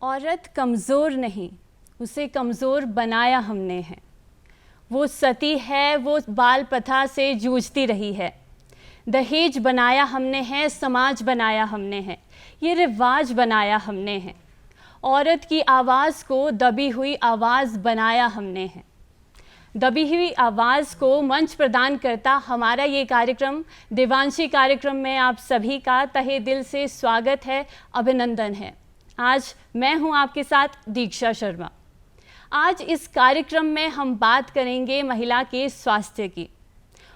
औरत कमज़ोर नहीं, उसे कमज़ोर बनाया हमने है। वो सती है, वो बाल प्रथा से जूझती रही है। दहेज बनाया हमने है, समाज बनाया हमने है, ये रिवाज बनाया हमने है। औरत की आवाज़ को दबी हुई आवाज़ बनाया हमने है। दबी हुई आवाज़ को मंच प्रदान करता हमारा ये कार्यक्रम देवांशी कार्यक्रम में आप सभी का तहे दिल से स्वागत है, अभिनंदन है। आज मैं हूँ आपके साथ दीक्षा शर्मा। आज इस कार्यक्रम में हम बात करेंगे महिला के स्वास्थ्य की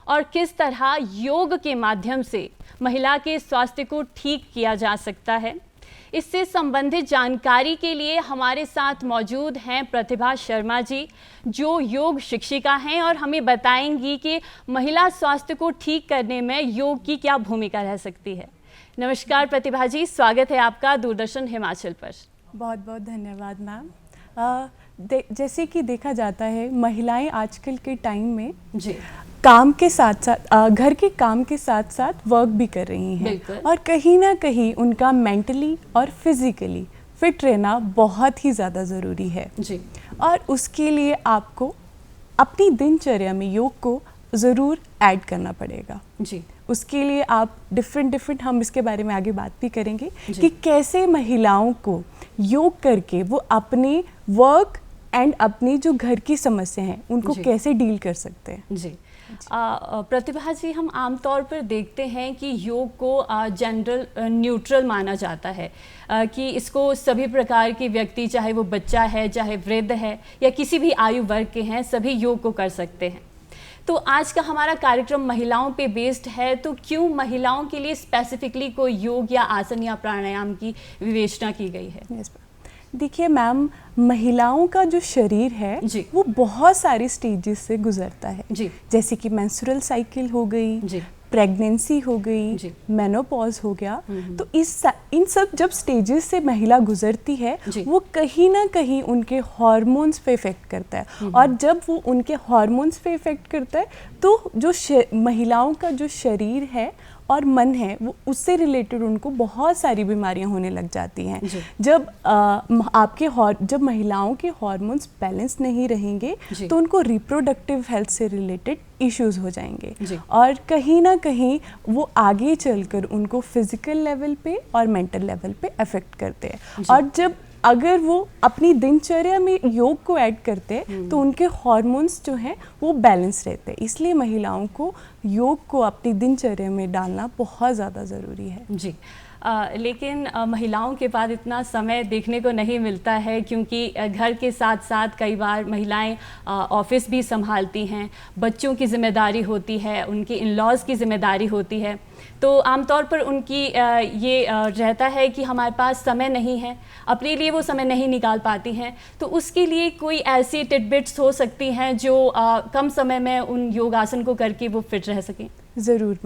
और किस तरह योग के माध्यम से महिला के स्वास्थ्य को ठीक किया जा सकता है। इससे संबंधित जानकारी के लिए हमारे साथ मौजूद हैं प्रतिभा शर्मा जी, जो योग शिक्षिका हैं और हमें बताएंगी कि महिला स्वास्थ्य को ठीक करने में योग की क्या भूमिका रह सकती है। नमस्कार प्रतिभा जी, स्वागत है आपका दूरदर्शन हिमाचल पर। बहुत बहुत धन्यवाद मैम। जैसे कि देखा जाता है, महिलाएं आजकल के टाइम में जी काम के साथ साथ घर के काम के साथ साथ वर्क भी कर रही हैं और कहीं ना कहीं उनका मेंटली और फिजिकली फिट रहना बहुत ही ज़्यादा ज़रूरी है जी। और उसके लिए आपको अपनी दिनचर्या में योग को ज़रूर ऐड करना पड़ेगा जी। उसके लिए आप डिफरेंट हम इसके बारे में आगे बात भी करेंगे कि कैसे महिलाओं को योग करके वो अपने वर्क एंड अपनी जो घर की समस्या हैं उनको कैसे डील कर सकते हैं। जी प्रतिभा जी, हम आमतौर पर देखते हैं कि योग को जनरल न्यूट्रल माना जाता है कि इसको सभी प्रकार के व्यक्ति, चाहे वो बच्चा है, चाहे वृद्ध है या किसी भी आयु वर्ग के हैं, सभी योग को कर सकते हैं। तो आज का हमारा कार्यक्रम महिलाओं पे बेस्ड है, तो क्यों महिलाओं के लिए स्पेसिफिकली कोई योग या आसन या प्राणायाम की विवेचना की गई है? देखिए मैम, महिलाओं का जो शरीर है वो बहुत सारी स्टेजेस से गुजरता है जी। जैसे कि मेंस्ट्रुअल साइकिल हो गई जी, प्रेगनेंसी हो गई, मेनोपॉज हो गया। तो इन सब जब स्टेजेस से महिला गुजरती है वो कहीं ना कहीं उनके हार्मोन्स पे इफेक्ट करता है और जब वो उनके हार्मोन्स पे इफेक्ट करता है तो जो महिलाओं का जो शरीर है और मन है वो उससे रिलेटेड उनको बहुत सारी बीमारियां होने लग जाती हैं। जब महिलाओं के हार्मोन्स बैलेंस नहीं रहेंगे तो उनको रिप्रोडक्टिव हेल्थ से रिलेटेड इश्यूज हो जाएंगे और कहीं ना कहीं वो आगे चलकर उनको फिजिकल लेवल पे और मेंटल लेवल पे अफेक्ट करते हैं। और जब अगर वो अपनी दिनचर्या में योग को ऐड करते हैं तो उनके हार्मोन्स जो हैं वो बैलेंस रहते हैं। इसलिए महिलाओं को योग को अपनी दिनचर्या में डालना बहुत ज़्यादा ज़रूरी है जी। लेकिन महिलाओं के पास इतना समय देखने को नहीं मिलता है, क्योंकि घर के साथ साथ कई बार महिलाएं ऑफिस भी संभालती हैं, बच्चों की जिम्मेदारी होती है, उनके इन-लॉज़ की जिम्मेदारी होती है। तो आमतौर पर उनकी ये रहता है कि हमारे पास समय नहीं है, अपने लिए वो समय नहीं निकाल पाती हैं। तो उसके लिए कोई ऐसी टिडबिट्स हो सकती हैं जो कम समय में उन योगासन को करके वो फिट रह सकें? ज़रूर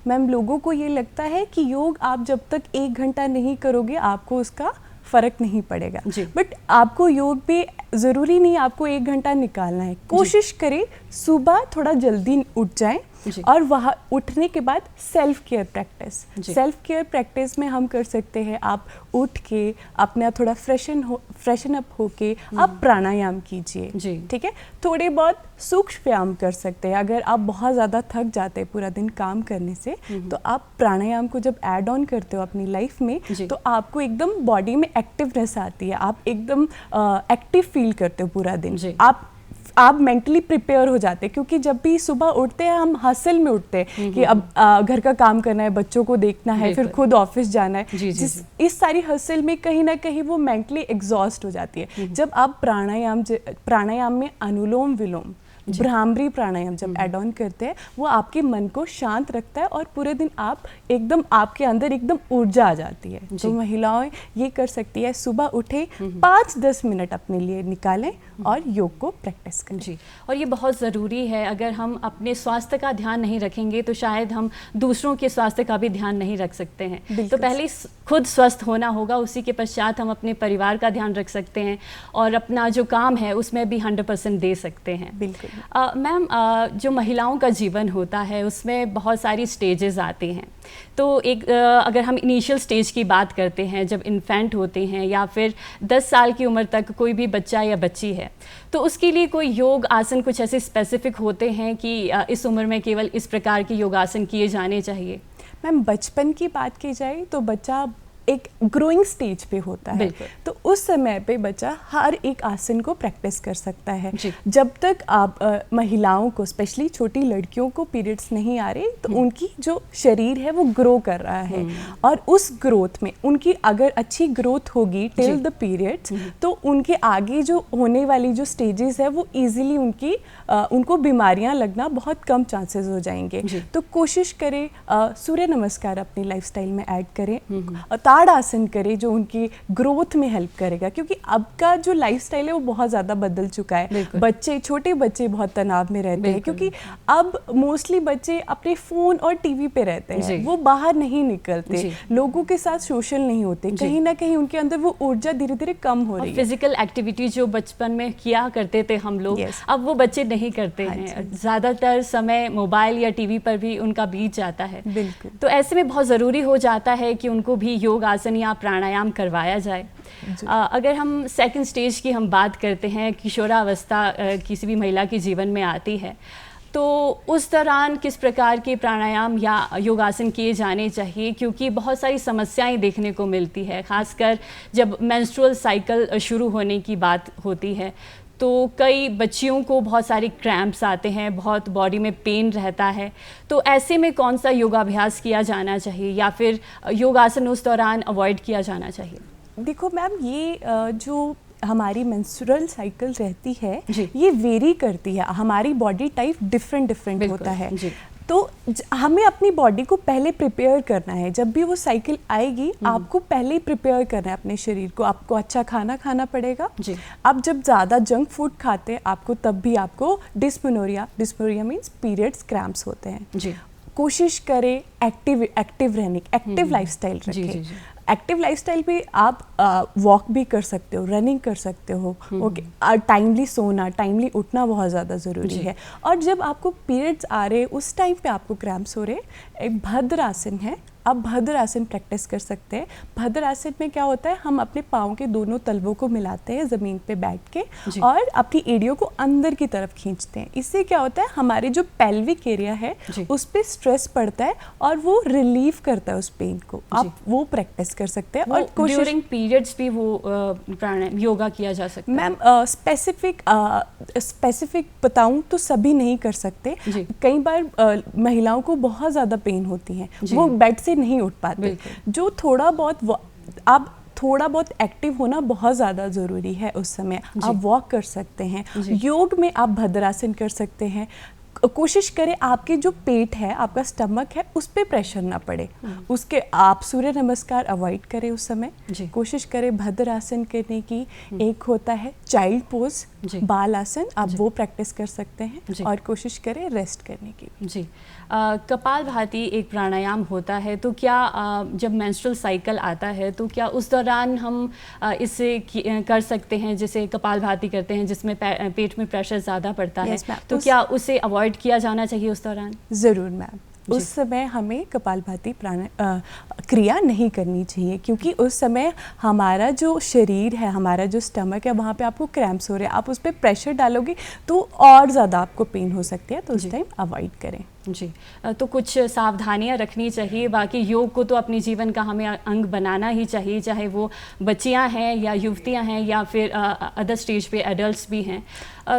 मैम, लोगों को ये लगता है कि योग आप जब तक 1 घंटा नहीं करोगे आपको उसका फ़र्क नहीं पड़ेगा, बट आपको योग भी ज़रूरी नहीं आपको 1 घंटा निकालना है। कोशिश करें सुबह थोड़ा जल्दी उठ जाएं और वहाँ उठने के बाद सेल्फ केयर प्रैक्टिस में हम कर सकते हैं। आप उठ के अपना थोड़ा फ्रेशन अप होके आप प्राणायाम कीजिए, ठीक है। थोड़े बहुत सूक्ष्म व्यायाम कर सकते हैं। अगर आप बहुत ज़्यादा थक जाते हैं पूरा दिन काम करने से तो आप प्राणायाम को जब ऐड ऑन करते हो अपनी लाइफ में तो आपको एकदम बॉडी में एक्टिवनेस आती है, आप एकदम एक्टिव फील करते हो पूरा दिन। आप मेंटली प्रिपेयर हो जाते हैं, क्योंकि जब भी सुबह उठते हैं हम हसल में उठते हैं कि अब घर का काम करना है, बच्चों को देखना है, फिर खुद ऑफिस जाना है। इस सारी हसल में कहीं ना कहीं वो मेंटली एग्जॉस्ट हो जाती है। जब आप प्राणायाम में अनुलोम विलोम, भ्रामरी प्राणायाम जब ऐड ऑन करते हैं वो आपके मन को शांत रखता है और पूरे दिन आपके अंदर एकदम ऊर्जा आ जाती है। तो महिलाएं ये कर सकती है, सुबह उठे 5-10 मिनट अपने लिए निकालें और योग को प्रैक्टिस करें जी। और ये बहुत ज़रूरी है, अगर हम अपने स्वास्थ्य का ध्यान नहीं रखेंगे तो शायद हम दूसरों के स्वास्थ्य का भी ध्यान नहीं रख सकते हैं। तो पहले खुद स्वस्थ होना होगा, उसी के पश्चात हम अपने परिवार का ध्यान रख सकते हैं और अपना जो काम है उसमें भी 100% दे सकते हैं। बिल्कुल। मैम, जो महिलाओं का जीवन होता है उसमें बहुत सारी स्टेजेस आती हैं। तो अगर हम इनिशियल स्टेज की बात करते हैं, जब इन्फेंट होते हैं या फिर 10 साल की उम्र तक कोई भी बच्चा या बच्ची है, तो उसके लिए कोई योग आसन कुछ ऐसे स्पेसिफिक होते हैं कि इस उम्र में केवल इस प्रकार के योगासन किए जाने चाहिए? मैम, बचपन की बात की जाए तो बच्चा एक ग्रोइंग स्टेज पे होता है, तो उस समय पे बच्चा हर एक आसन को प्रैक्टिस कर सकता है। जब तक आप महिलाओं को, स्पेशली छोटी लड़कियों को पीरियड्स नहीं आ रहे, तो उनकी जो शरीर है वो ग्रो कर रहा है, और उस ग्रोथ में उनकी अगर अच्छी ग्रोथ होगी टिल द पीरियड्स, तो उनके आगे जो होने वाली जो स्टेजेस है वो इजीली उनको बीमारियां लगना बहुत कम चांसेस हो जाएंगे। तो कोशिश करें सूर्य नमस्कार अपनी लाइफस्टाइल में ऐड करें, ताड़ आसन करें जो उनकी ग्रोथ में हेल्प करेगा, क्योंकि अब का जो लाइफस्टाइल है वो बहुत ज़्यादा बदल चुका है। छोटे बच्चे बहुत तनाव में रहते हैं, क्योंकि अब मोस्टली बच्चे अपने फ़ोन और टीवी पे रहते हैं, वो बाहर नहीं निकलते, लोगों के साथ सोशल नहीं होते, कहीं ना कहीं उनके अंदर वो ऊर्जा धीरे धीरे कम हो रही है। फिजिकल एक्टिविटी जो बचपन में किया करते थे हम लोग, अब वो बच्चे नहीं करते हैं, ज़्यादातर समय मोबाइल या टीवी पर भी उनका बीत जाता है। बिल्कुल। तो ऐसे में बहुत ज़रूरी हो जाता है कि उनको भी योग आसन या प्राणायाम करवाया जाए। अगर हम सेकंड स्टेज की हम बात करते हैं, किशोरावस्था किसी भी महिला के जीवन में आती है, तो उस दौरान किस प्रकार के प्राणायाम या योगासन किए जाने चाहिए? क्योंकि बहुत सारी समस्याएं देखने को मिलती है, खासकर जब मेंस्ट्रुअल साइकिल शुरू होने की बात होती है, तो कई बच्चियों को बहुत सारी क्रैम्प्स आते हैं, बहुत बॉडी में पेन रहता है। तो ऐसे में कौन सा योगाभ्यास किया जाना चाहिए या फिर योगासन उस दौरान अवॉइड किया जाना चाहिए? देखो मैम, ये जो हमारी मेंस्ट्रुअल साइकिल रहती है ये वेरी करती है, हमारी बॉडी टाइप डिफरेंट होता है, तो हमें अपनी बॉडी को पहले प्रिपेयर करना है। जब भी वो साइकिल आएगी आपको पहले ही प्रिपेयर करना है अपने शरीर को। आपको अच्छा खाना खाना पड़ेगा। आप जब ज़्यादा जंक फूड खाते हैं आपको, तब भी आपको डिस्मेनोरिया मीन्स पीरियड्स क्रैम्प्स होते हैं। कोशिश करें एक्टिव रहने की, एक्टिव लाइफस्टाइल रखें। एक्टिव लाइफस्टाइल पे आप वॉक भी कर सकते हो, रनिंग कर सकते हो, ओके। टाइमली सोना, टाइमली उठना बहुत ज़्यादा ज़रूरी है। और जब आपको पीरियड्स आ रहे उस टाइम पे आपको क्रैम्प्स हो रहे, एक भद्रासन है, आप भद्रासन प्रैक्टिस कर सकते हैं। भद्रासन में क्या होता है, हम अपने पाँव के दोनों तलवों को मिलाते हैं ज़मीन पे बैठ के और अपनी एड़ियों को अंदर की तरफ खींचते हैं। इससे क्या होता है, हमारे जो पेल्विक एरिया है उस पर स्ट्रेस पड़ता है और वो रिलीव करता है उस पेन को। आप वो प्रैक्टिस कर सकते हैं। और ड्यूरिंग पीरियड्स भी वो प्राणायाम योगा किया जा सकता है? मैम, स्पेसिफिक बताऊं तो सभी नहीं कर सकते। कई बार महिलाओं को बहुत ज़्यादा पेन होती है, वो बेड से नहीं उठ पाते। जो थोड़ा बहुत एक्टिव होना बहुत ज़्यादा ज़रूरी है उस समय। आप वॉक कर सकते हैं, योग में आप भद्रासन कर सकते हैं। कोशिश करें आपके जो पेट है, आपका स्टमक है, उस पर प्रेशर ना पड़े, उसके आप सूर्य नमस्कार अवॉइड करें उस समय। कोशिश करें भद्रासन करने की। एक होता है चाइल्ड पोज, बाल आसन, आप वो प्रैक्टिस कर सकते हैं। और कोशिश करें रेस्ट करने की। कपालभाति एक प्राणायाम होता है, तो क्या जब मेंस्ट्रुअल साइकिल आता है तो क्या उस दौरान हम इसे कर सकते हैं, जैसे कपालभाति करते हैं जिसमें पेट में प्रेशर ज़्यादा पड़ता है, तो क्या उसे अवॉइड किया जाना चाहिए उस दौरान? ज़रूर मैम, उस समय हमें कपालभाति क्रिया नहीं करनी चाहिए, क्योंकि उस समय हमारा जो शरीर है, हमारा जो स्टमक है, वहाँ पे आपको क्रैम्प्स हो रहे हैं। आप उस पर प्रेशर डालोगे तो और ज़्यादा आपको पेन हो सकती है, तो उस टाइम अवॉइड करें। तो कुछ सावधानियां रखनी चाहिए। बाकी योग को तो अपने जीवन का हमें अंग बनाना ही चाहिए, चाहे वो बच्चियां हैं या युवतियां हैं या फिर अदर स्टेज पे एडल्ट्स भी हैं,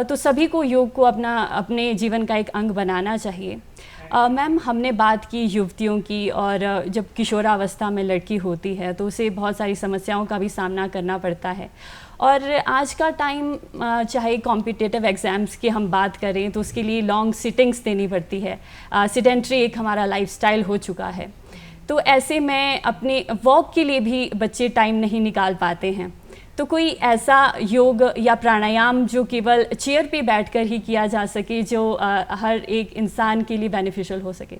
तो सभी को योग को अपने जीवन का एक अंग बनाना चाहिए। मैम, हमने बात की युवतियों की, और जब किशोरावस्था में लड़की होती है तो उसे बहुत सारी समस्याओं का भी सामना करना पड़ता है। और आज का टाइम, चाहे कॉम्पिटिटिव एग्ज़ाम्स की हम बात करें तो उसके लिए लॉन्ग सिटिंग्स देनी पड़ती है। सिडेंट्री एक हमारा लाइफस्टाइल हो चुका है, तो ऐसे में अपने वॉक के लिए भी बच्चे टाइम नहीं निकाल पाते हैं। तो कोई ऐसा योग या प्राणायाम जो केवल चेयर पे बैठकर ही किया जा सके, जो हर एक इंसान के लिए बेनिफिशियल हो सके?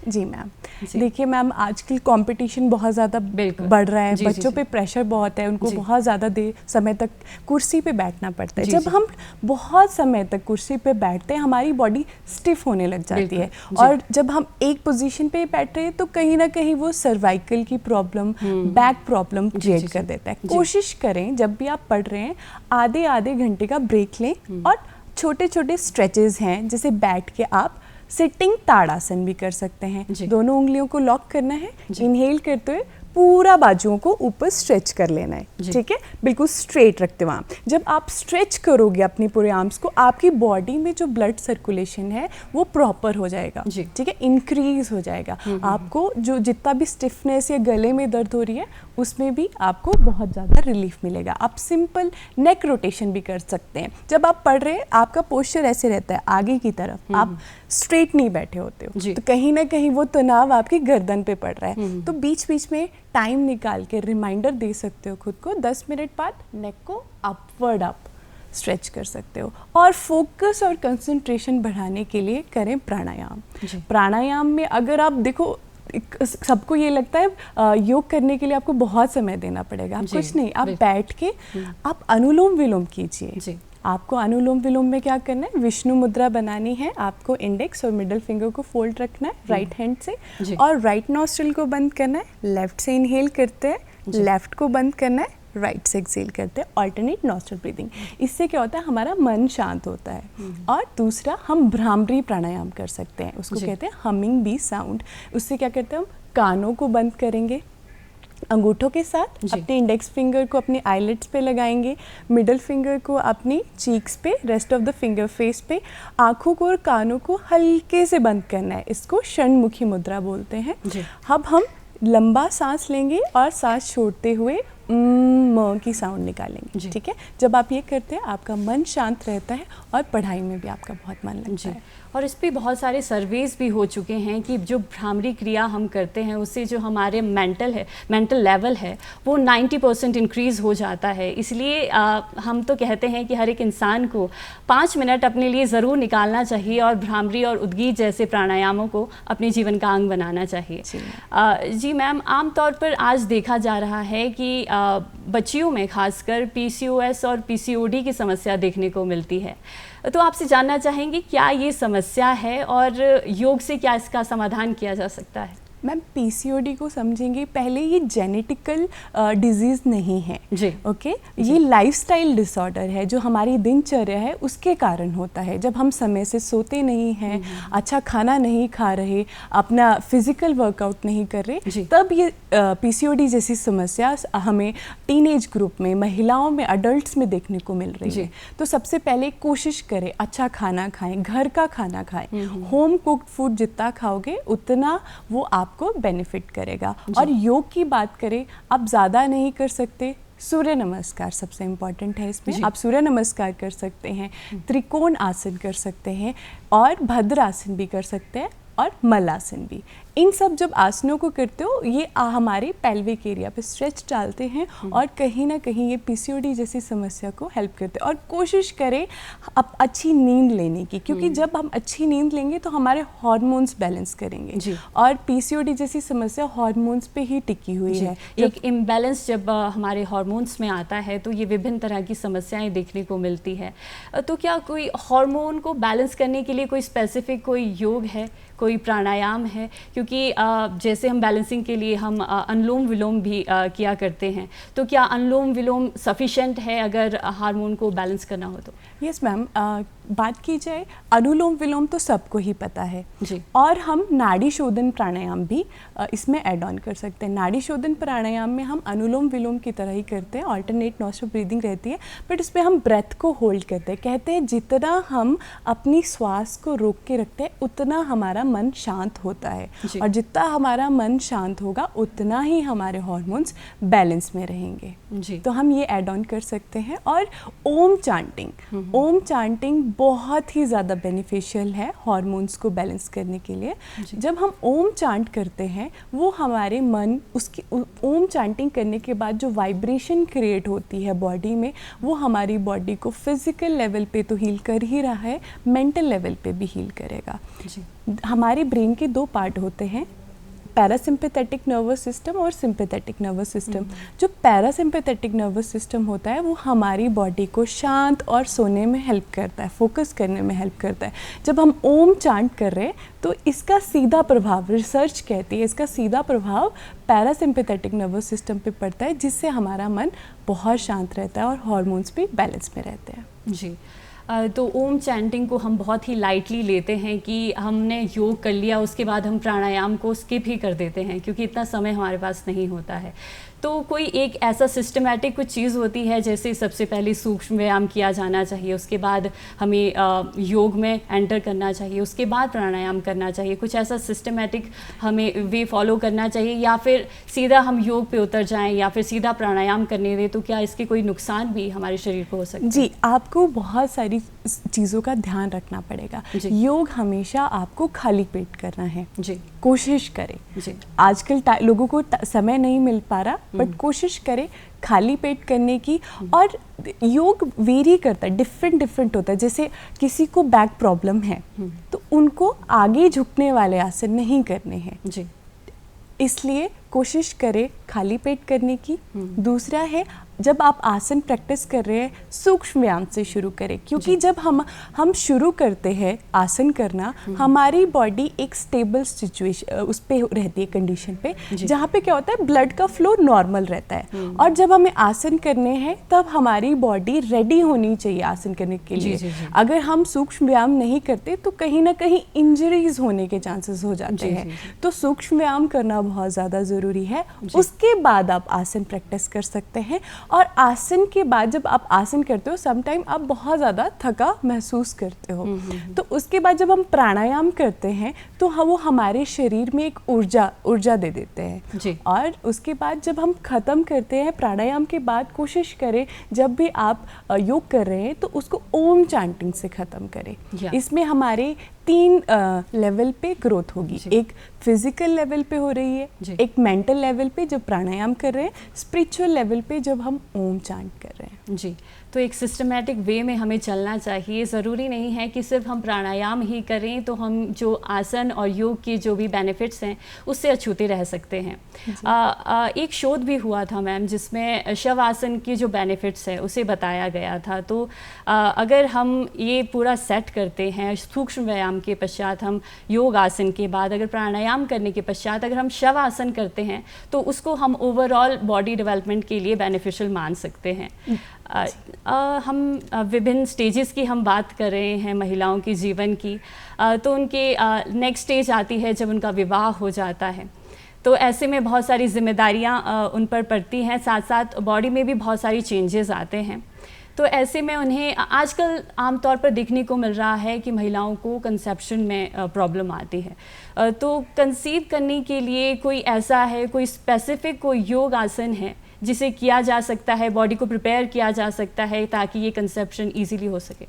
जी मैम, देखिए मैम, आजकल कंपटीशन बहुत ज़्यादा बढ़ रहा है, बच्चों पे प्रेशर बहुत है, उनको बहुत ज़्यादा देर समय तक कुर्सी पे बैठना पड़ता है। जब हम बहुत समय तक कुर्सी पे बैठते हैं हमारी बॉडी स्टिफ होने लग जाती है, और जब हम एक पोजीशन पे बैठ रहे हैं तो कहीं ना कहीं वो सर्वाइकल की प्रॉब्लम, बैक प्रॉब्लम क्रिएट कर देता है। कोशिश करें जब भी आप पढ़ रहे हैं आधे घंटे का ब्रेक लें, और छोटे छोटे स्ट्रेचेस हैं, जैसे बैठ के आप सिटिंग ताड़ासन भी कर सकते हैं। दोनों उंगलियों को लॉक करना है, इनहेल करते हुए पूरा बाजुओं को ऊपर स्ट्रेच कर लेना है, ठीक है, बिल्कुल स्ट्रेट रखते हुए। जब आप स्ट्रेच करोगे अपनी पूरे आर्म्स को, आपकी बॉडी में जो ब्लड सर्कुलेशन है वो प्रॉपर हो जाएगा, ठीक है, इंक्रीज हो जाएगा। आपको जो जितना भी स्टिफनेस या गले में दर्द हो रही है उसमें भी आपको बहुत ज़्यादा रिलीफ मिलेगा। आप सिंपल नेक रोटेशन भी कर सकते हैं। जब आप पढ़ रहे हैं आपका पोस्चर ऐसे रहता है आगे की तरफ, आप स्ट्रेट नहीं बैठे होते हो, तो कहीं ना कहीं वो तनाव आपकी गर्दन पे पड़ रहा है। तो बीच बीच में टाइम निकाल के रिमाइंडर दे सकते हो खुद को, 10 मिनट बाद नेक को अपवर्ड अप स्ट्रेच कर सकते हो। और फोकस और कंसंट्रेशन बढ़ाने के लिए करें प्राणायाम। प्राणायाम में अगर आप देखो, सबको ये लगता है योग करने के लिए आपको बहुत समय देना पड़ेगा, कुछ नहीं, आप बैठ के आप अनुलोम विलोम कीजिए। आपको अनुलोम विलोम में क्या करना है, विष्णु मुद्रा बनानी है, आपको इंडेक्स और मिडिल फिंगर को फोल्ड रखना है राइट हैंड से, और राइट नॉस्ट्रिल को बंद करना है, लेफ्ट से इनहेल करते हैं, लेफ्ट को बंद करना है, राइट से एक्सेल करते हैं, ऑल्टरनेट नॉस्ट्रल ब्रीदिंग। इससे क्या होता है, हमारा मन शांत होता है। और दूसरा, हम भ्रामरी प्राणायाम कर सकते हैं, उसको कहते हैं हमिंग बी साउंड। उससे क्या करते हैं, हम कानों को बंद करेंगे, अंगूठों के साथ अपने इंडेक्स फिंगर को अपने आईलिड्स पे लगाएंगे, मिडिल फिंगर को अपनी चीक्स पे, rest of the finger face पे, आँखों को और कानों को हल्के से बंद करना है। इसको षण्मुखी मुद्रा बोलते हैं। अब हम लंबा सांस लेंगे और सांस छोड़ते हुए म की साउंड निकालेंगे, ठीक है। जब आप ये करते हैं आपका मन शांत रहता है और पढ़ाई में भी आपका बहुत मन लगता है। और इस पे बहुत सारे सर्वेस भी हो चुके हैं कि जो भ्रामरी क्रिया हम करते हैं उससे जो हमारे मेंटल लेवल है वो 90% इंक्रीज़ हो जाता है। इसलिए हम तो कहते हैं कि हर एक इंसान को 5 मिनट अपने लिए ज़रूर निकालना चाहिए और भ्रामरी और उद्गीत जैसे प्राणायामों को अपने जीवन का अंग बनाना चाहिए। जी मैम, आमतौर पर आज देखा जा रहा है कि बच्चियों में खासकर PCOS और PCOD की समस्या देखने को मिलती है। तो आपसे जानना चाहेंगे क्या ये समस्या है और योग से क्या इसका समाधान किया जा सकता है? मैम, PCOD को समझेंगे पहले, ये जेनेटिकल डिजीज़ नहीं है जी, ओके। ये लाइफस्टाइल डिसऑर्डर है जो हमारी दिनचर्या है उसके कारण होता है। जब हम समय से सोते नहीं हैं, अच्छा खाना नहीं खा रहे, अपना फिजिकल वर्कआउट नहीं कर रहे, तब ये PCOD जैसी समस्या हमें टीनेज ग्रुप में, महिलाओं में, अडल्ट्स में देखने को मिल रही है। तो सबसे पहले कोशिश करें अच्छा खाना खाएं, घर का खाना खाएं, होम कुक्ड फूड जितना खाओगे उतना वो आपको बेनिफिट करेगा। और योग की बात करें, आप ज़्यादा नहीं कर सकते, सूर्य नमस्कार सबसे इम्पॉर्टेंट है इसमें। आप सूर्य नमस्कार कर सकते हैं, त्रिकोण आसन कर सकते हैं, और भद्रासन भी कर सकते हैं, और मलासन भी। इन सब जब आसनों को करते हो ये हमारे पेल्विक एरिया पे स्ट्रेच डालते हैं और कहीं ना कहीं ये PCOD जैसी समस्या को हेल्प करते हैं। और कोशिश करें अब अच्छी नींद लेने की, क्योंकि जब हम अच्छी नींद लेंगे तो हमारे हार्मोन्स बैलेंस करेंगे, और PCOD जैसी समस्या हार्मोन्स पे ही टिकी हुई है। एक इम्बैलेंस जब हमारे हार्मोन्स में आता है तो ये विभिन्न तरह की समस्याएं देखने को मिलती है। तो क्या कोई हार्मोन को बैलेंस करने के लिए कोई स्पेसिफिक कोई योग है, कोई प्राणायाम है? क्योंकि जैसे हम बैलेंसिंग के लिए हम अनुलोम विलोम भी किया करते हैं, तो क्या अनुलोम विलोम सफिशेंट है अगर हार्मोन को बैलेंस करना हो तो? यस मैम, बात की जाए अनुलोम विलोम तो सबको ही पता है जी, और हम नाड़ी शोधन प्राणायाम भी इसमें ऐड ऑन कर सकते हैं। नाड़ी शोधन प्राणायाम में हम अनुलोम विलोम की तरह ही करते हैं, ऑल्टरनेट नॉस्ट्रल ब्रीदिंग रहती है, बट इसमें हम ब्रेथ को होल्ड करते हैं। कहते हैं जितना हम अपनी श्वास को रोक के रखते हैं उतना हमारा मन शांत होता है, और जितना हमारा मन शांत होगा उतना ही हमारे हार्मोन्स बैलेंस में रहेंगे जी। तो हम ये ऐड ऑन कर सकते हैं। और ओम चांटिंग बहुत ही ज़्यादा बेनिफिशियल है हार्मोन्स को बैलेंस करने के लिए। जब हम ओम चांट करते हैं वो हमारे मन उसकी ओम चांटिंग करने के बाद जो वाइब्रेशन क्रिएट होती है बॉडी में, वो हमारी बॉडी को फिजिकल लेवल पे तो हील कर ही रहा है, मेंटल लेवल पे भी हील करेगा। हमारे ब्रेन के 2 पार्ट होते हैं, पैरासिम्पैथेटिक नर्वस सिस्टम और सिंपैथेटिक नर्वस सिस्टम। जो पैरासिम्पैथेटिक नर्वस सिस्टम होता है वो हमारी बॉडी को शांत और सोने में हेल्प करता है, फोकस करने में हेल्प करता है। जब हम ओम चांट कर रहे हैं तो इसका सीधा प्रभाव, रिसर्च कहती है, इसका सीधा प्रभाव पैरासिम्पैथेटिक नर्वस सिस्टम पे पड़ता है, जिससे हमारा मन बहुत शांत रहता है और हार्मोन्स भी बैलेंस में रहते हैं। जी, तो ओम चैंटिंग को हम बहुत ही लाइटली लेते हैं कि हमने योग कर लिया उसके बाद हम प्राणायाम को स्किप ही कर देते हैं क्योंकि इतना समय हमारे पास नहीं होता है। तो कोई एक ऐसा सिस्टमेटिक कुछ चीज़ होती है, जैसे सबसे पहले सूक्ष्म व्यायाम किया जाना चाहिए, उसके बाद हमें योग में एंटर करना चाहिए, उसके बाद प्राणायाम करना चाहिए, कुछ ऐसा सिस्टमेटिक हमें वे फॉलो करना चाहिए, या फिर सीधा हम योग पे उतर जाएं या फिर सीधा प्राणायाम करने दें, तो क्या इसके कोई नुकसान भी हमारे शरीर को हो सकते हैं? जी, आपको बहुत सारी चीज़ों का ध्यान रखना पड़ेगा। योग हमेशा आपको खाली पेट करना है। जी, कोशिश करें। जी, आजकल लोगों को समय नहीं मिल पा रहा, बट कोशिश करें खाली पेट करने की। और योग वेरी करता है, डिफरेंट होता है। जैसे किसी को बैक प्रॉब्लम है तो उनको आगे झुकने वाले आसन नहीं करने हैं। जी, इसलिए कोशिश करें खाली पेट करने की। दूसरा है, जब आप आसन प्रैक्टिस कर रहे हैं सूक्ष्म व्यायाम से शुरू करें, क्योंकि जब हम शुरू करते हैं आसन करना, हमारी बॉडी एक स्टेबल सिचुएशन उस पे रहती है, कंडीशन पे, जहाँ पे क्या होता है ब्लड का फ्लो नॉर्मल रहता है। और जब हमें आसन करने हैं तब हमारी बॉडी रेडी होनी चाहिए आसन करने के लिए। अगर हम सूक्ष्म व्यायाम नहीं करते तो कहीं ना कहीं इंजरीज होने के चांसेस हो जाते हैं। तो सूक्ष्म व्यायाम करना बहुत ज़्यादा ज़रूरी है। उसके बाद आप आसन प्रैक्टिस कर सकते हैं। और आसन के बाद जब आप आसन करते हो, समटाइम आप बहुत ज़्यादा थका महसूस करते हो, तो उसके बाद जब हम प्राणायाम करते हैं तो वो हमारे शरीर में एक ऊर्जा दे देते हैं जी। और उसके बाद जब हम ख़त्म करते हैं प्राणायाम के बाद, कोशिश करें जब भी आप योग कर रहे हैं तो उसको ओम चैंटिंग से ख़त्म करें। इसमें हमारे 3 लेवल पे ग्रोथ होगी। एक फिजिकल लेवल पे हो रही है, एक मेंटल लेवल पे जब प्राणायाम कर रहे हैं, स्पिरिचुअल लेवल पे जब हम ओम चांट कर रहे हैं। जी, तो एक सिस्टमैटिक वे में हमें चलना चाहिए। ज़रूरी नहीं है कि सिर्फ हम प्राणायाम ही करें तो हम जो आसन और योग के जो भी बेनिफिट्स हैं उससे अछूते रह सकते हैं। एक शोध भी हुआ था मैम, जिसमें शव आसन की जो बेनिफिट्स है उसे बताया गया था। तो अगर हम ये पूरा सेट करते हैं, सूक्ष्म व्यायाम के पश्चात हम योग आसन के बाद अगर प्राणायाम करने के पश्चात अगर हम शव आसन करते हैं तो उसको हम ओवरऑल बॉडी डेवलपमेंट के लिए बेनिफिशियल मान सकते हैं। हम विभिन्न स्टेजेस की हम बात कर रहे हैं महिलाओं की जीवन की, तो उनके नेक्स्ट स्टेज आती है जब उनका विवाह हो जाता है। तो ऐसे में बहुत सारी जिम्मेदारियां उन पर पड़ती हैं, साथ साथ बॉडी में भी बहुत सारी चेंजेस आते हैं। तो ऐसे में उन्हें आजकल आमतौर पर देखने को मिल रहा है कि महिलाओं को कंसेप्शन में प्रॉब्लम आती है। तो कंसीव करने के लिए कोई ऐसा है, कोई स्पेसिफिक कोई योग आसन है जिसे किया जा सकता है, बॉडी को प्रिपेयर किया जा सकता है ताकि ये कंसेप्शन इजीली हो सके?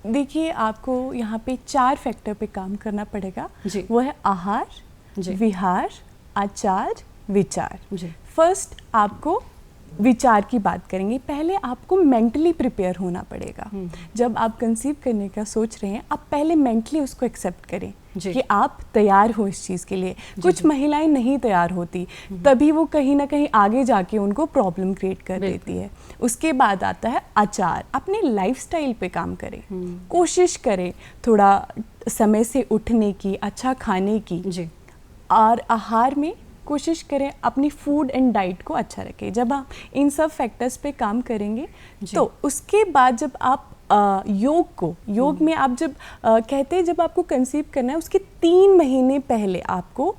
देखिए, आपको यहाँ पे 4 फैक्टर पे काम करना पड़ेगा। वो है आहार, विहार, आचार, विचार। फर्स्ट आपको विचार की बात करेंगे। पहले आपको मेंटली प्रिपेयर होना पड़ेगा। जब आप कंसीव करने का सोच रहे हैं, आप पहले मेंटली उसको एक्सेप्ट करें कि आप तैयार हो इस चीज़ के लिए। कुछ महिलाएं नहीं तैयार होती, तभी वो कहीं ना कहीं आगे जाके उनको प्रॉब्लम क्रिएट कर देती है। उसके बाद आता है आचार। अपने लाइफस्टाइल पे काम करें, कोशिश करें थोड़ा समय से उठने की, अच्छा खाने की। और आहार में कोशिश करें अपनी फूड एंड डाइट को अच्छा रखें। जब आप इन सब फैक्टर्स पे काम करेंगे तो उसके बाद जब आप योग में आप जब कहते हैं जब आपको कंसीव करना है उसके 3 महीने पहले आपको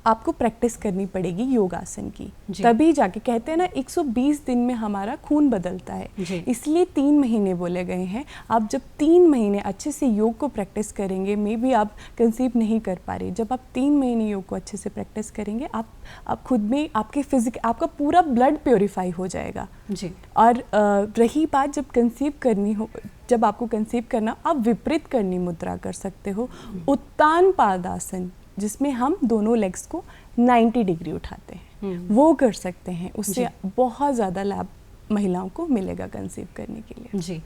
आपको प्रैक्टिस करनी पड़ेगी योगासन की, तभी जाके कहते हैं ना 120 दिन में हमारा खून बदलता है, इसलिए 3 महीने बोले गए हैं। आप जब 3 महीने अच्छे से योग को प्रैक्टिस करेंगे, मे बी आप कंसीव नहीं कर पा रहे, जब आप 3 महीने योग को अच्छे से प्रैक्टिस करेंगे, आप खुद में आपके आपका पूरा ब्लड प्योरीफाई हो जाएगा जी। और रही बात जब कंसीव करनी हो, जब आपको कंसीव करना, आप विपरीत करनी मुद्रा कर सकते हो, उत्तान पादासन, जिसमें हम दोनों लेग्स को 90 डिग्री उठाते हैं, वो कर सकते हैं। उससे बहुत ज़्यादा लाभ महिलाओं को मिलेगा कंसीव करने के लिए जी।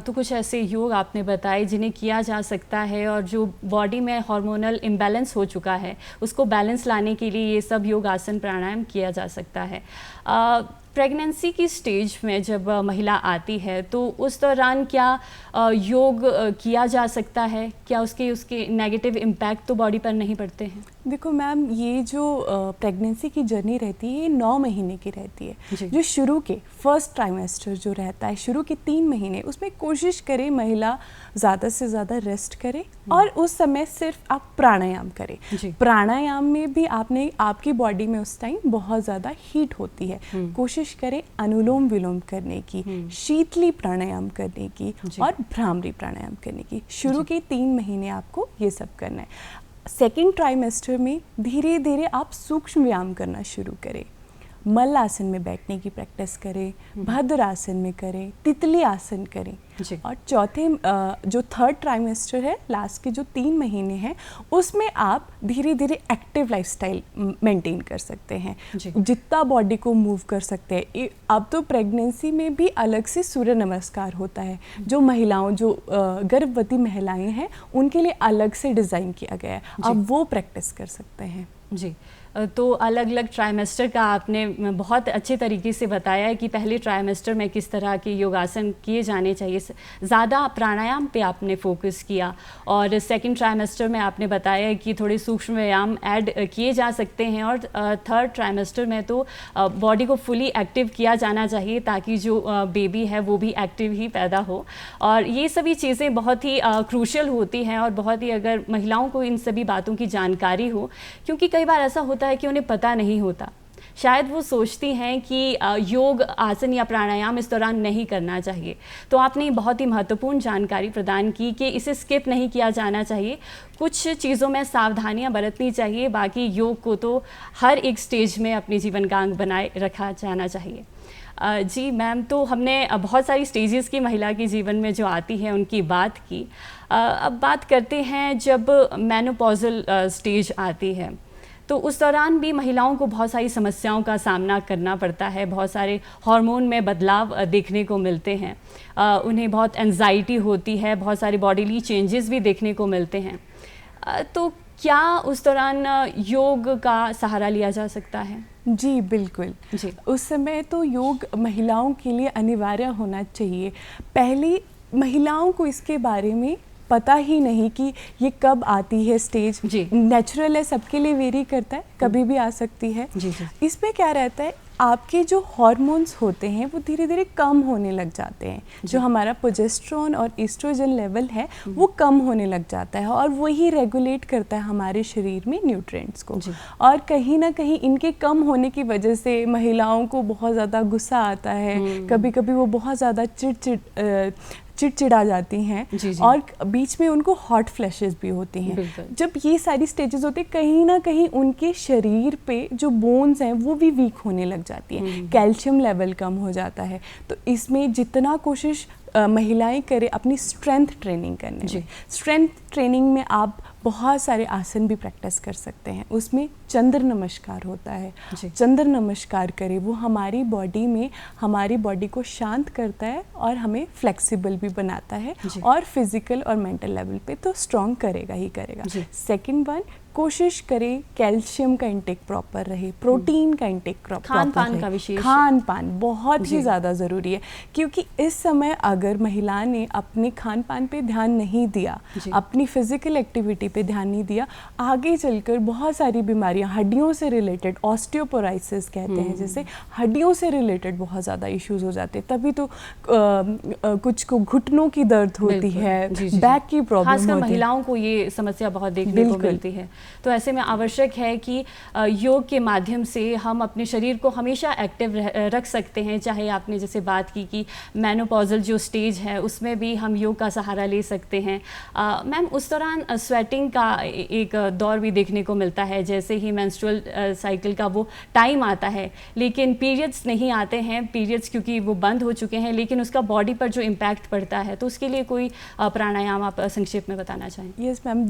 तो कुछ ऐसे योग आपने बताए जिन्हें किया जा सकता है, और जो बॉडी में हार्मोनल इम्बैलेंस हो चुका है उसको बैलेंस लाने के लिए ये सब योग आसन प्राणायाम किया जा सकता है। प्रेगनेंसी की स्टेज में जब महिला आती है तो उस दौरान क्या योग किया जा सकता है? क्या उसके नेगेटिव इम्पैक्ट तो बॉडी पर नहीं पड़ते हैं? देखो मैम, ये जो प्रेगनेंसी की जर्नी रहती है ये 9 महीने की रहती है। जो शुरू के फर्स्ट ट्राइमेस्टर जो रहता है, शुरू के 3 महीने, उसमें कोशिश करे महिला ज़्यादा से ज़्यादा रेस्ट करे और उस समय सिर्फ आप प्राणायाम करें। प्राणायाम में भी आपकी बॉडी में उस टाइम बहुत ज़्यादा हीट होती है, कोशिश करें अनुलोम विलोम करने की, शीतली प्राणायाम करने की और भ्रामरी प्राणायाम करने की। शुरू के 3 महीने आपको ये सब करना है। सेकेंड ट्राइमेस्टर में धीरे धीरे आप सूक्ष्म व्यायाम करना शुरू करें, मल आसन में बैठने की प्रैक्टिस करें, भद्र आसन में करें, तितली आसन करें। और जो थर्ड ट्राइमेस्टर है, लास्ट के जो 3 महीने हैं, उसमें आप धीरे धीरे एक्टिव लाइफस्टाइल मेंटेन कर सकते हैं, जितना बॉडी को मूव कर सकते हैं। अब तो प्रेगनेंसी में भी अलग से सूर्य नमस्कार होता है, जो महिलाओं, जो गर्भवती महिलाएं हैं, उनके लिए अलग से डिज़ाइन किया गया है, आप वो प्रैक्टिस कर सकते हैं जी। तो अलग अलग ट्राइमेस्टर का आपने बहुत अच्छे तरीके से बताया है कि पहले ट्राइमेस्टर में किस तरह के योगासन किए जाने चाहिए, ज़्यादा प्राणायाम पे आपने फोकस किया, और सेकंड ट्राइमेस्टर में आपने बताया कि थोड़े सूक्ष्म व्यायाम ऐड किए जा सकते हैं, और थर्ड ट्राइमेस्टर में तो बॉडी को फुली एक्टिव किया जाना चाहिए ताकि जो बेबी है वो भी एक्टिव ही पैदा हो। और ये सभी चीज़ें बहुत ही क्रूशियल होती हैं, और बहुत ही, अगर महिलाओं को इन सभी बातों की जानकारी हो, क्योंकि कई बार ऐसा होता है कि उन्हें पता नहीं होता, शायद वो सोचती हैं कि योग आसन या प्राणायाम इस दौरान नहीं करना चाहिए। तो आपने बहुत ही महत्वपूर्ण जानकारी प्रदान की कि इसे स्किप नहीं किया जाना चाहिए, कुछ चीज़ों में सावधानियां बरतनी चाहिए, बाकी योग को तो हर एक स्टेज में अपने जीवन का अंग बनाए रखा जाना चाहिए। जी मैम, तो हमने बहुत सारी स्टेजेस की महिला के जीवन में जो आती है उनकी बात की। अब बात करते हैं जब मेनोपॉजल स्टेज आती है, तो उस दौरान भी महिलाओं को बहुत सारी समस्याओं का सामना करना पड़ता है, बहुत सारे हार्मोन में बदलाव देखने को मिलते हैं, उन्हें बहुत एंजाइटी होती है, बहुत सारे बॉडीली चेंजेस भी देखने को मिलते हैं। तो क्या उस दौरान योग का सहारा लिया जा सकता है? जी बिल्कुल जी। उस समय तो योग महिलाओं के लिए अनिवार्य होना चाहिए। पहले महिलाओं को इसके बारे में पता ही नहीं कि ये कब आती है स्टेज, नेचुरल है, सबके लिए वेरी करता है, कभी भी आ सकती है। इसमें क्या रहता है, आपके जो हार्मोन्स होते हैं वो धीरे धीरे कम होने लग जाते हैं, जो हमारा प्रोजेस्टेरोन और एस्ट्रोजन लेवल है वो कम होने लग जाता है, और वही रेगुलेट करता है हमारे शरीर में न्यूट्रिएंट्स को। और कहीं ना कहीं इनके कम होने की वजह से महिलाओं को बहुत ज़्यादा गुस्सा आता है, कभी कभी वो बहुत ज़्यादा चिड़चिड़ा जाती हैं, और बीच में उनको हॉट फ्लैशेस भी होती हैं। जब ये सारी स्टेजेस होती हैं, कहीं ना कहीं उनके शरीर पे जो बोन्स हैं वो भी वीक होने लग जाती हैं, कैल्शियम लेवल कम हो जाता है। तो इसमें जितना कोशिश महिलाएं करें अपनी स्ट्रेंथ ट्रेनिंग करने में, स्ट्रेंथ ट्रेनिंग में आप बहुत सारे आसन भी प्रैक्टिस कर सकते हैं। उसमें चंद्र नमस्कार होता है, चंद्र नमस्कार करें, वो हमारी बॉडी में हमारी बॉडी को शांत करता है और हमें फ्लेक्सिबल भी बनाता है, और फिजिकल और मेंटल लेवल पे तो स्ट्रॉन्ग करेगा ही करेगा। सेकंड वन, कोशिश करें कैल्शियम का इंटेक प्रॉपर रहे, प्रोटीन का इंटेक प्रॉपर रहे, खान पान बहुत ही ज़्यादा ज़रूरी है, क्योंकि इस समय अगर महिला ने अपने खान पान पे ध्यान नहीं दिया, अपनी फिजिकल एक्टिविटी पे ध्यान नहीं दिया, आगे चलकर बहुत सारी बीमारियां हड्डियों से रिलेटेड, ऑस्टियोपोराइसिस कहते हैं, जैसे हड्डियों से रिलेटेड बहुत ज़्यादा इश्यूज हो जाते हैं। तभी तो कुछ को घुटनों की दर्द होती है, बैक की प्रॉब्लम होती है, महिलाओं को ये समस्या बहुत देखने को मिलती है। तो ऐसे में आवश्यक है कि योग के माध्यम से हम अपने शरीर को हमेशा एक्टिव रख सकते हैं। चाहे आपने जैसे बात की कि मेनोपॉजल जो स्टेज है उसमें भी हम योग का सहारा ले सकते हैं। मैम, उस दौरान स्वेटिंग का एक दौर भी देखने को मिलता है, जैसे ही मेंस्ट्रुअल साइकिल का वो टाइम आता है, लेकिन पीरियड्स नहीं आते हैं, पीरियड्स क्योंकि वो बंद हो चुके हैं, लेकिन उसका बॉडी पर जो इम्पैक्ट पड़ता है, तो उसके लिए कोई प्राणायाम आप संक्षेप में बताना चाहें? यस मैम,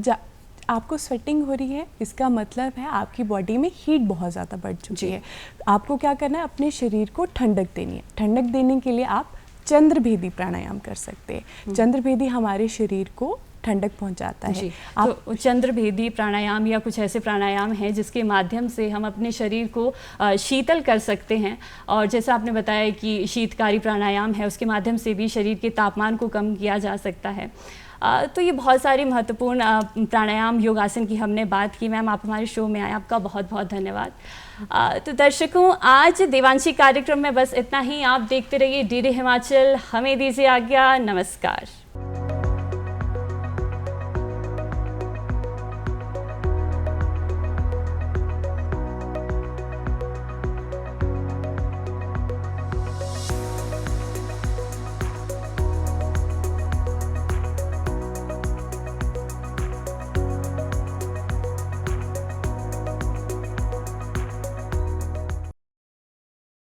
आपको स्वेटिंग हो रही है, इसका मतलब है आपकी बॉडी में हीट बहुत ज़्यादा बढ़ चुकी है। आपको क्या करना है, अपने शरीर को ठंडक देनी है। ठंडक देने के लिए आप चंद्रभेदी प्राणायाम कर सकते हैं। चंद्रभेदी हमारे शरीर को ठंडक पहुंचाता है। तो चंद्रभेदी प्राणायाम या कुछ ऐसे प्राणायाम हैं जिसके माध्यम से हम अपने शरीर को शीतल कर सकते हैं, और जैसा आपने बताया कि शीतकारी प्राणायाम है, उसके माध्यम से भी शरीर के तापमान को कम किया जा सकता है। तो ये बहुत सारी महत्वपूर्ण प्राणायाम योगासन की हमने बात की। मैम, आप हमारे शो में आए, आपका बहुत बहुत धन्यवाद। तो दर्शकों, आज देवांशी कार्यक्रम में बस इतना ही। आप देखते रहिए DD हिमाचल। हमें दीजिए आज्ञा। नमस्कार।